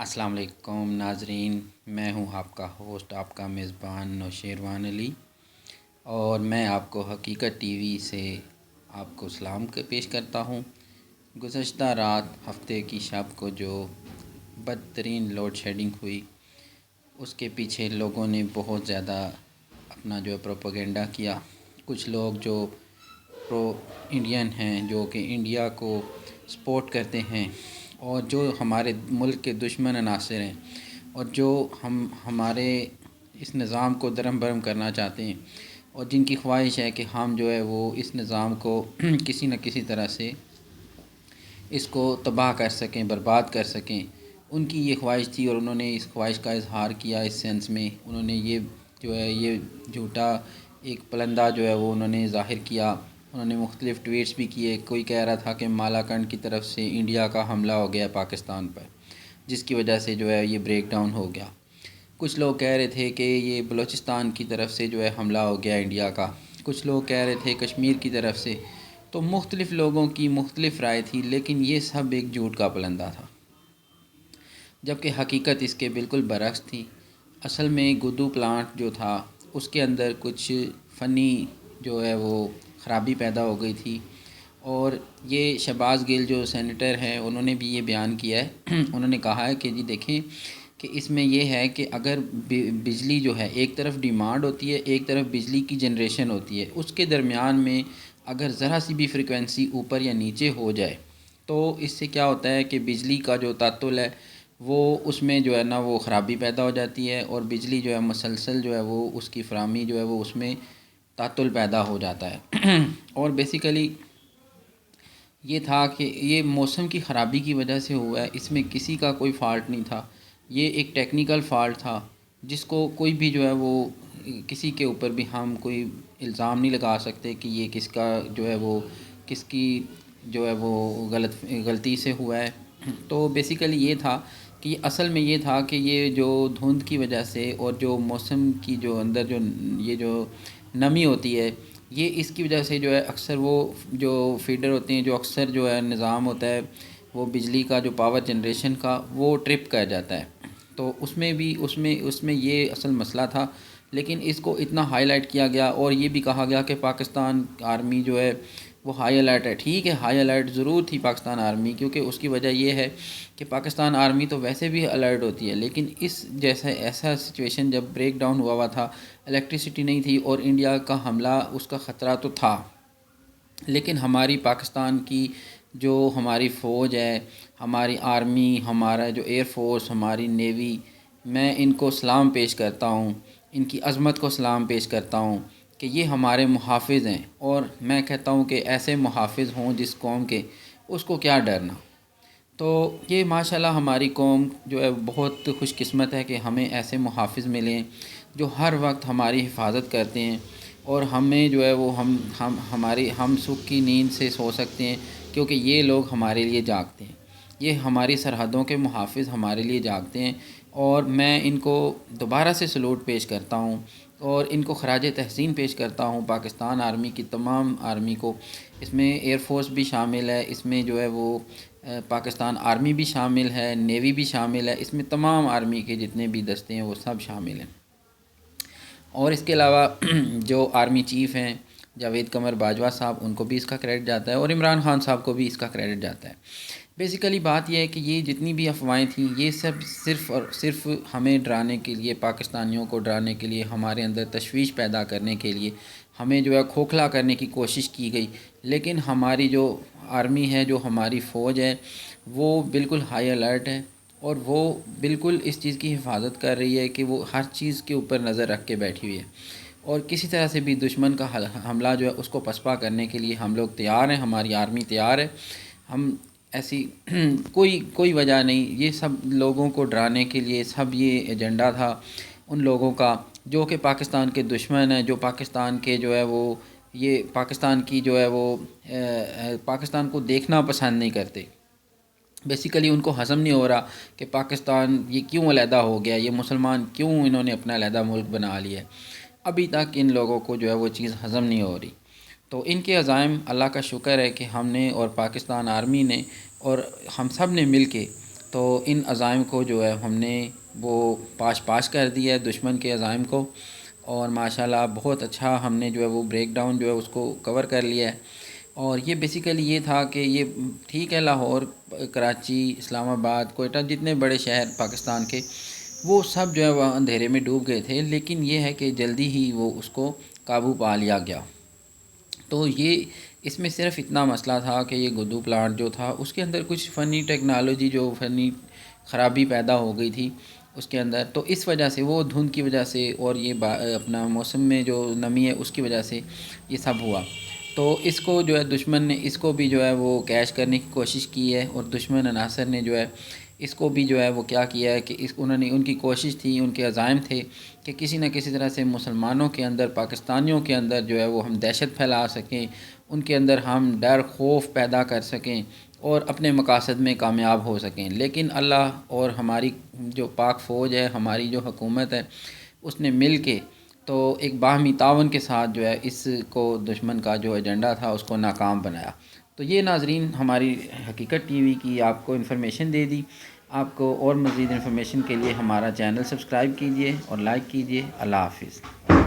السلام علیکم ناظرین، میں ہوں آپ کا ہوسٹ، آپ کا میزبان نوشیروان علی، اور میں آپ کو حقیقت ٹی وی سے آپ کو سلام پیش کرتا ہوں۔ گزشتہ رات ہفتے کی شب کو جو بدترین لوڈ شیڈنگ ہوئی، اس کے پیچھے لوگوں نے بہت زیادہ اپنا پروپیگنڈا کیا۔ کچھ لوگ جو پرو انڈین ہیں، جو کہ انڈیا کو سپورٹ کرتے ہیں، اور جو ہمارے ملک کے دشمن عناصر ہیں، اور جو ہمارے اس نظام کو درہم برہم کرنا چاہتے ہیں، اور جن کی خواہش ہے کہ ہم وہ اس نظام کو کسی نہ کسی طرح سے اس کو تباہ کر سکیں، برباد کر سکیں، ان کی یہ خواہش تھی، اور انہوں نے اس خواہش کا اظہار کیا۔ اس سینس میں انہوں نے یہ جھوٹا ایک پلندہ وہ انہوں نے ظاہر کیا۔ انہوں نے مختلف ٹویٹس بھی کیے۔ کوئی کہہ رہا تھا کہ مالاکنڈ کی طرف سے انڈیا کا حملہ ہو گیا پاکستان پر، جس کی وجہ سے یہ بریک ڈاؤن ہو گیا۔ کچھ لوگ کہہ رہے تھے کہ یہ بلوچستان کی طرف سے حملہ ہو گیا انڈیا کا۔ کچھ لوگ کہہ رہے تھے کشمیر کی طرف سے۔ تو مختلف لوگوں کی مختلف رائے تھی، لیکن یہ سب ایک جھوٹ کا پلندہ تھا، جبکہ حقیقت اس کے بالکل برعکس تھی۔ اصل میں گدو پلانٹ جو تھا، اس کے اندر کچھ فنی وہ خرابی پیدا ہو گئی تھی، اور یہ شہباز گل جو سینیٹر ہیں، انہوں نے بھی یہ بیان کیا ہے۔ انہوں نے کہا ہے کہ دیکھیں کہ اس میں یہ ہے کہ اگر بجلی ایک طرف ڈیمانڈ ہوتی ہے، ایک طرف بجلی کی جنریشن ہوتی ہے، اس کے درمیان میں اگر ذرا سی بھی فریکوینسی اوپر یا نیچے ہو جائے، تو اس سے کیا ہوتا ہے کہ بجلی کا جو تعطل ہے وہ اس میں وہ خرابی پیدا ہو جاتی ہے، اور بجلی مسلسل وہ اس کی فراہمی وہ اس میں تعطل پیدا ہو جاتا ہے۔ اور بیسیکلی یہ تھا کہ یہ موسم کی خرابی کی وجہ سے ہوا ہے، اس میں کسی کا کوئی فالٹ نہیں تھا۔ یہ ایک ٹیکنیکل فالٹ تھا، جس کو کوئی بھی وہ کسی کے اوپر بھی ہم کوئی الزام نہیں لگا سکتے کہ یہ کس کا وہ کس کی وہ غلطی سے ہوا ہے۔ تو بیسیکلی یہ تھا کہ اصل میں یہ تھا کہ یہ جو دھند کی وجہ سے، اور جو موسم کی اندر یہ نمی ہوتی ہے، یہ اس کی وجہ سے اکثر وہ جو فیڈر ہوتے ہیں، جو اکثر نظام ہوتا ہے وہ بجلی کا پاور جنریشن کا، وہ ٹرپ کر جاتا ہے۔ تو اس میں یہ اصل مسئلہ تھا، لیکن اس کو اتنا ہائی لائٹ کیا گیا، اور یہ بھی کہا گیا کہ پاکستان آرمی وہ ہائی الرٹ ہے۔ ٹھیک ہے، ہائی الرٹ ضرور تھی پاکستان آرمی، کیونکہ اس کی وجہ یہ ہے کہ پاکستان آرمی تو ویسے بھی الرٹ ہوتی ہے، لیکن ایسا سچویشن جب بریک ڈاؤن ہوا تھا، الیکٹریسٹی نہیں تھی، اور انڈیا کا حملہ اس کا خطرہ تو تھا، لیکن ہماری پاکستان کی ہماری فوج ہے، ہماری آرمی، ہمارا ایئر فورس، ہماری نیوی، میں ان کو سلام پیش کرتا ہوں، ان کی عظمت کو سلام پیش کرتا ہوں کہ یہ ہمارے محافظ ہیں، اور میں کہتا ہوں کہ ایسے محافظ ہوں جس قوم کے، اس کو کیا ڈرنا۔ تو یہ ماشاءاللہ ہماری قوم بہت خوش قسمت ہے کہ ہمیں ایسے محافظ ملیں جو ہر وقت ہماری حفاظت کرتے ہیں، اور ہمیں وہ ہم سکھ کی نیند سے سو سکتے ہیں، کیونکہ یہ لوگ ہمارے لیے جاگتے ہیں، یہ ہماری سرحدوں کے محافظ ہمارے لیے جاگتے ہیں، اور میں ان کو دوبارہ سے سلوٹ پیش کرتا ہوں، اور ان کو خراج تحسین پیش کرتا ہوں، پاکستان آرمی کی تمام آرمی کو۔ اس میں ایئر فورس بھی شامل ہے، اس میں وہ پاکستان آرمی بھی شامل ہے، نیوی بھی شامل ہے، اس میں تمام آرمی کے جتنے بھی دستے ہیں وہ سب شامل ہیں۔ اور اس کے علاوہ جو آرمی چیف ہیں جاوید قمر باجوہ صاحب، ان کو بھی اس کا کریڈٹ جاتا ہے، اور عمران خان صاحب کو بھی اس کا کریڈٹ جاتا ہے۔ بیسیکلی بات یہ ہے کہ یہ جتنی بھی افواہیں تھیں، یہ سب صرف اور صرف ہمیں ڈرانے کے لیے، پاکستانیوں کو ڈرانے کے لیے، ہمارے اندر تشویش پیدا کرنے کے لیے، ہمیں کھوکھلا کرنے کی کوشش کی گئی۔ لیکن ہماری جو آرمی ہے، جو ہماری فوج ہے، وہ بالکل ہائی الرٹ ہے، اور وہ بالکل اس چیز کی حفاظت کر رہی ہے کہ وہ ہر چیز کے اوپر نظر رکھ کے بیٹھی ہوئی ہے، اور کسی طرح سے بھی دشمن کا حملہ اس کو پسپا کرنے کے لیے ہم لوگ تیار ہیں، ہماری آرمی تیار ہے۔ ہم ایسی کوئی وجہ نہیں، یہ سب لوگوں کو ڈرانے کے لیے سب یہ ایجنڈا تھا ان لوگوں کا جو کہ پاکستان کے دشمن ہیں، جو پاکستان کے وہ یہ پاکستان کی وہ پاکستان کو دیکھنا پسند نہیں کرتے۔ بیسیکلی ان کو ہضم نہیں ہو رہا کہ پاکستان یہ کیوں علیحدہ ہو گیا، یہ مسلمان کیوں انہوں نے اپنا علیحدہ ملک بنا لیا ہے۔ ابھی تک ان لوگوں کو وہ چیز ہضم نہیں ہو رہی۔ تو ان کے عزائم، اللہ کا شکر ہے کہ ہم نے اور پاکستان آرمی نے اور ہم سب نے مل کے تو ان عزائم کو جو ہے ہم نے وہ پاش کر دیا ہے دشمن کے عزائم کو، اور ماشاءاللہ بہت اچھا ہم نے جو ہے وہ بریک ڈاؤن جو ہے اس کو کور کر لیا ہے۔ اور یہ بیسیکلی یہ تھا کہ یہ ٹھیک ہے، لاہور، کراچی، اسلام آباد، کوئٹہ، جتنے بڑے شہر پاکستان کے، وہ سب جو ہے وہ اندھیرے میں ڈوب گئے تھے، لیکن یہ ہے کہ جلدی ہی وہ اس کو قابو پا لیا گیا۔ تو یہ اس میں صرف اتنا مسئلہ تھا کہ یہ گدو پلانٹ جو تھا اس کے اندر کچھ فنی ٹیکنالوجی، جو فنی خرابی پیدا ہو گئی تھی اس کے اندر، تو اس وجہ سے، وہ دھند کی وجہ سے، اور یہ اپنا موسم میں جو نمی ہے اس کی وجہ سے یہ سب ہوا۔ تو اس کو جو ہے دشمن نے اس کو بھی جو ہے وہ کیش کرنے کی کوشش کی ہے، اور دشمن عناصر نے جو ہے اس کو بھی جو ہے وہ کیا کیا ہے کہ انہوں نے، ان کی کوشش تھی، ان کے عزائم تھے کہ کسی نہ کسی طرح سے مسلمانوں کے اندر، پاکستانیوں کے اندر جو ہے وہ ہم دہشت پھیلا سکیں، ان کے اندر ہم ڈر خوف پیدا کر سکیں اور اپنے مقاصد میں کامیاب ہو سکیں۔ لیکن اللہ اور ہماری جو پاک فوج ہے، ہماری جو حکومت ہے، اس نے مل کے تو ایک باہمی تعاون کے ساتھ جو ہے اس کو، دشمن کا جو ایجنڈا تھا اس کو ناکام بنایا۔ تو یہ ناظرین ہماری حقیقت ٹی وی کی آپ کو انفارمیشن دے دی۔ آپ کو اور مزید انفارمیشن کے لیے ہمارا چینل سبسکرائب کیجئے اور لائک کیجئے۔ اللہ حافظ۔